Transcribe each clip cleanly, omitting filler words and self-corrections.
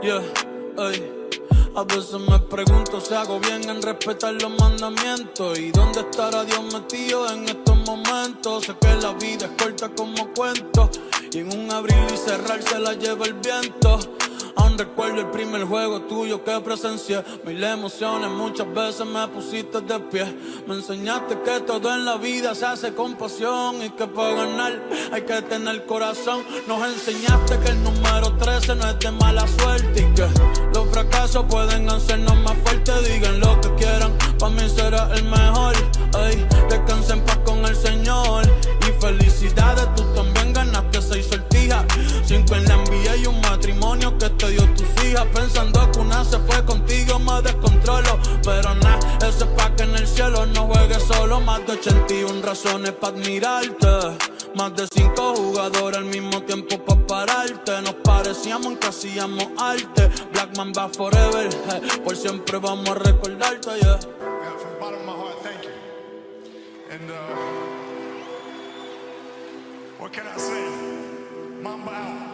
Yeah, ey. A veces me pregunto si hago bien en respetar los mandamientos. ¿Y dónde estará Dios metido en estos momentos? Sé que la vida es corta como cuento, y en un abrir y cerrar se la lleva el viento. Aún recuerdo el primer juego tuyo que presencié. Mil emociones, muchas veces me pusiste de pie. Me enseñaste que todo en la vida se hace con pasión, y que para ganar hay que tener corazón. Nos enseñaste que el número 13 no es de mala suerte, y que los fracasos pueden hacernos más fuertes. Digan lo que quieran, para mí será el mejor. Ey, descansa en paz con el Señor. Y felicidades, tú también ganaste 6 sortijas, 5 en la NBA y un matrimonio que te dio tus hijas. Pensando que una se fue contigo me descontrolo, pero nah, eso es pa' que en el cielo no juegues solo. Más de 81 razones pa' admirarte, más de 5 jugadores al mismo tiempo pa' pararte. Nos parecíamos en que hacíamos arte. Blackman va forever, por siempre vamos a recordarte, yeah. From the bottom of my heart, thank you. And what can I say? Mamba out.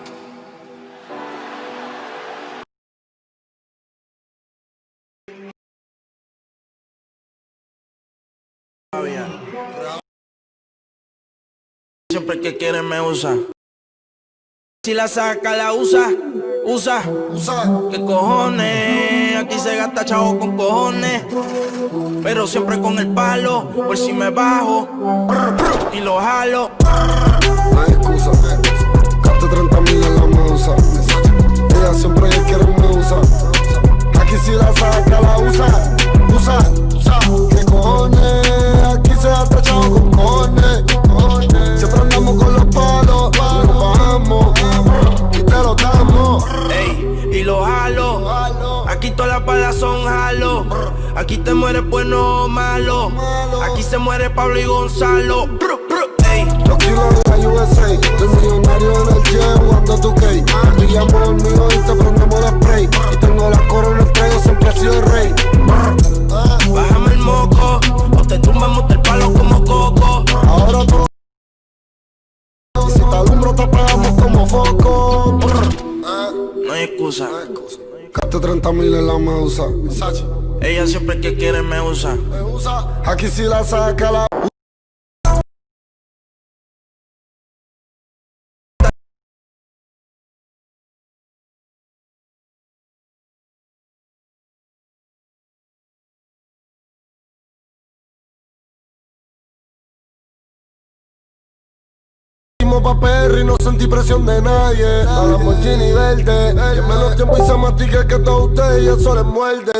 Siempre que quiere me usa. Si la saca, la usa. Usa. ¿Qué cojones? Aquí se gasta chavo con cojones, pero siempre con el palo, por si me bajo y lo jalo. No hay excusa, gasto 30,000 en la medusa. Ella siempre quiere me usa. Aquí si la saca, la usa. ¿Qué cojones? Aquí se gasta chavo con cojones. Siempre andamos con los palos, nos bajamos y te lo damos. Ey, y lo jalo. Aquí todas las balas son jalo. Aquí te muere bueno o malo. Aquí se muere Pablo y Gonzalo. Ey. Los kilos de la USA, estoy millonario en el jet jugando 2K. Brillamos el mío y te prendemos de spray. Y tengo la corona entre ellos, siempre he sido el rey. Bájame el moco, o te tumbamos del palo como coco. Ahora todo, y si te alumbro te apagamos como foco. No hay excusa. Gasto 30,000 en la medusa. Ella siempre que quiere me usa. Aquí si la saca, la pa' Perry, no sentí presión de nadie. A la Lamborghini verde, y en menos tiempo hice más tickets que todos ustedes, y eso les muerde.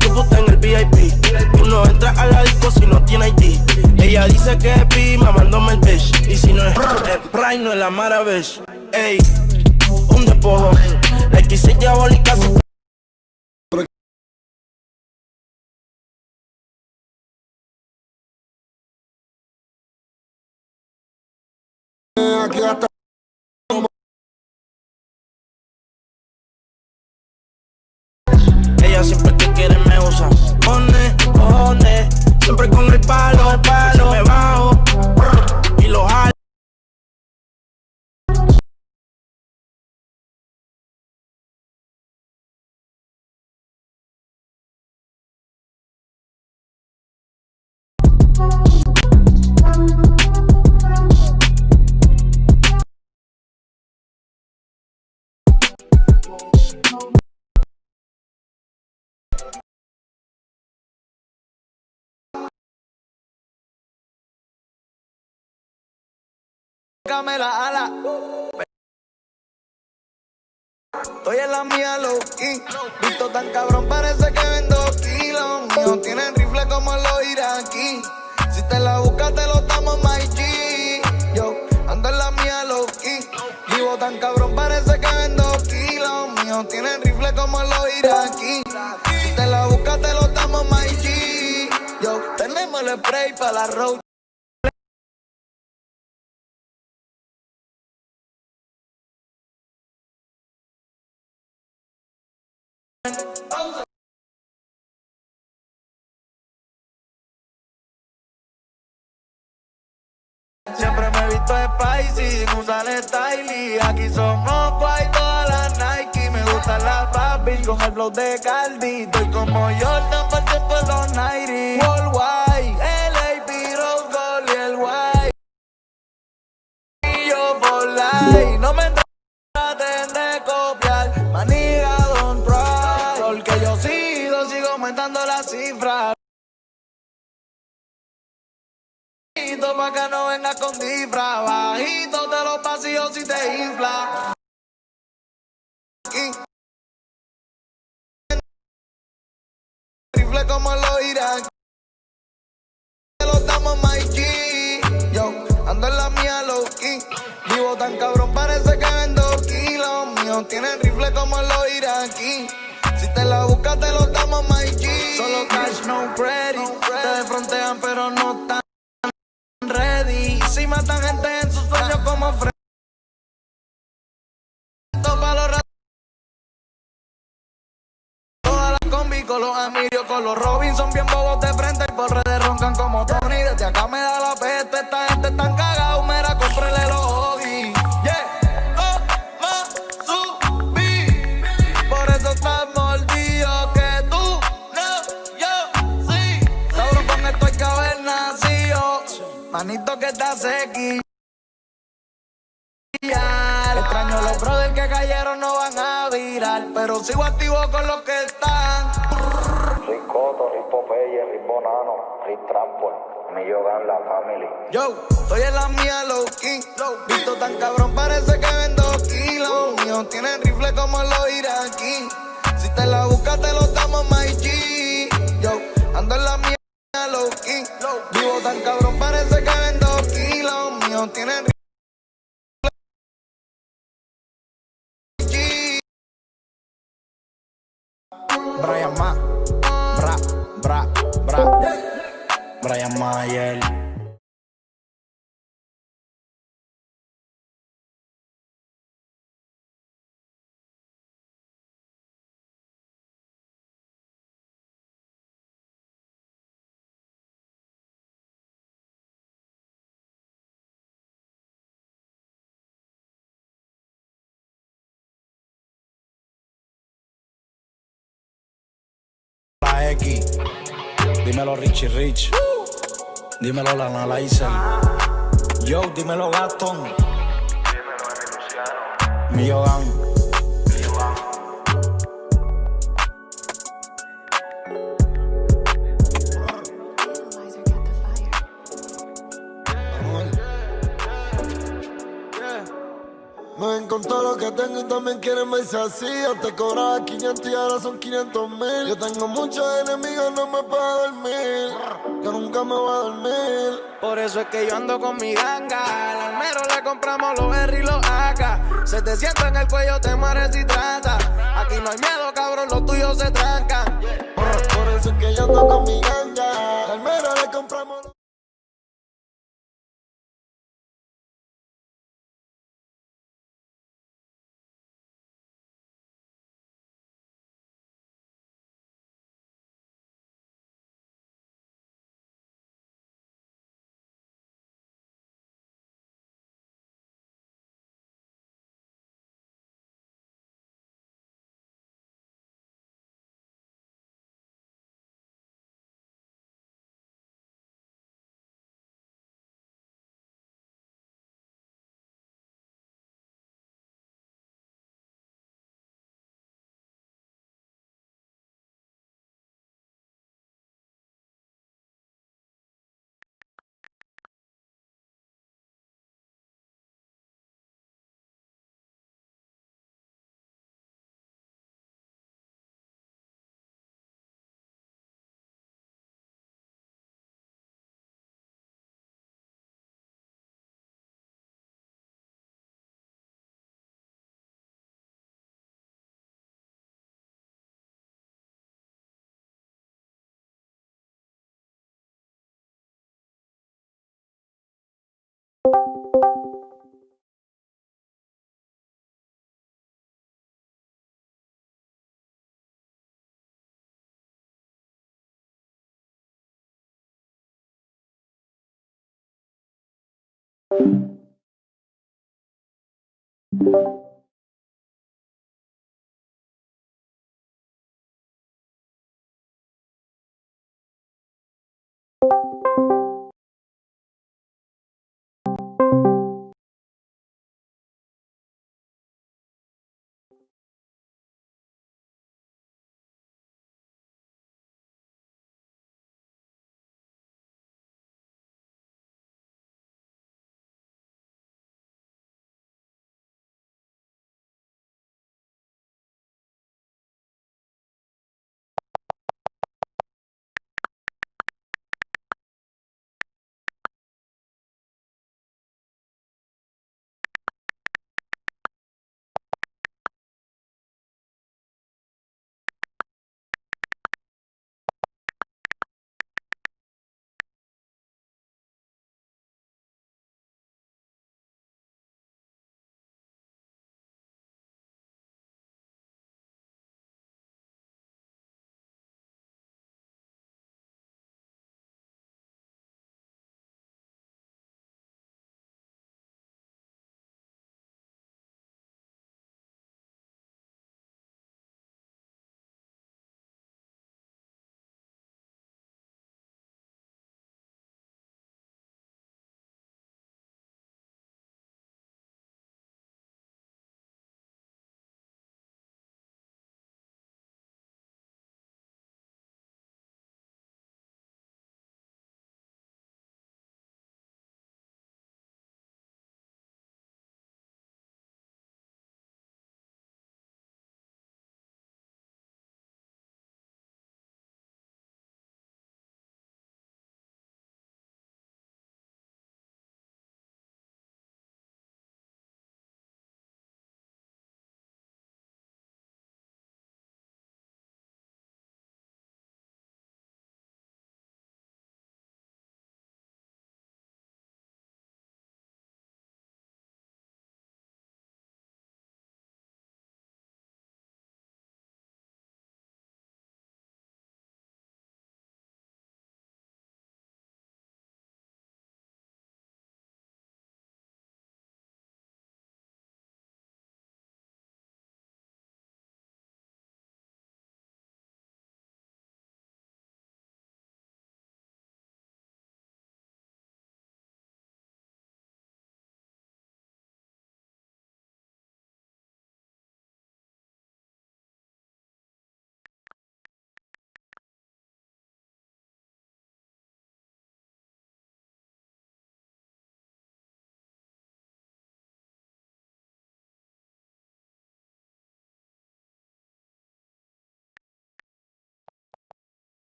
Tú estás en el VIP, tú no entras a la disco si no tienes ID. Ella dice que es pi, mamándome el bitch. Y si no es Prime, no es la Maravish. Ey, un despojo, la quise diabólica. Aquí gasta. Ella siempre que quiere me usa. Cojones, siempre con el palo, me bajo y lo jalo. Tócame la ala. Estoy en la mía low key. Visto tan cabrón, parece que vendo kilos. Míos tienen rifle como los iraquí. Si te la buscas, te lo damos, my G. Yo ando en la mía low como los iraquí. Si te la buscas, te lo damos, my G. Yo, tenemos el spray para la road. Siempre me he visto spicy, sin usar styling. Aquí somos guay, todas las Nike. Me gustan las Barbies con el flow de Caldi. Estoy como Jordan, por tiempo los 90. Worldwide, LAP, Rose Gold y el White. Y yo for life, no me traten de copiar. Maniga, don't try. Porque yo sigo aumentando las cifras. Pa' que no venga con disfraz. Bajito de los pasillos si te infla. Rifle como los iraquíes. Los damos, my G. Yo ando en la mía low key. Vivo tan cabrón, parece que vendo kilos. Míos tienen rifle como los iraquíes. Si te la buscas, te los damos, my G. Solo cash, no credit. Te defrontean, pero no están ready. Si matan gente en sus sueños como Freddy. Todas las combi con los Emilio, con los Robinson bien bobos de frente y por redes roncan como Tony. Desde acá me da la peste, esta gente tan cagada, mera, cómprele los Ogi. Yeah, subí. Por eso estás mordido que tú, no, yo, sí. Cabrón, con esto hay que haber nacido. Manito que está sequi. Extraño los brothers que cayeron, no van a virar. Pero sigo activo con los que están. Ricoto, Rick Popeye, Rick Bonano, Rick Trampo, Millogan, la family. Yo, estoy en la mía low key. Visto tan cabrón, parece que vendo kilos. Míos tienen rifle como los iraquíes. Si te la buscas, te los damos, my G. Yo, ando en la mía low key. Vivo tan cabrón, parece que vendo kilos. Míos tienen rifle. Brian Ma, Brian Mayer. La X, dímelo Richie Rich, dímelo la Analyzer, yo, dímelo Gaston, Millogan. Me ven con todo lo que tengo y también quieren verse así. Antes cobraba 500 y ahora son 500,000. Yo tengo muchos enemigos, no me puedo dormir. Yo nunca me voy a dormir. Por eso es que yo ando con mi ganga. Al almero le compramos los R y los AK. 700 en el cuello, te mueres si trata. Aquí no hay miedo, cabrón, los tuyos se trancan. Por eso es que yo ando con mi ganga. Al almero le compramos You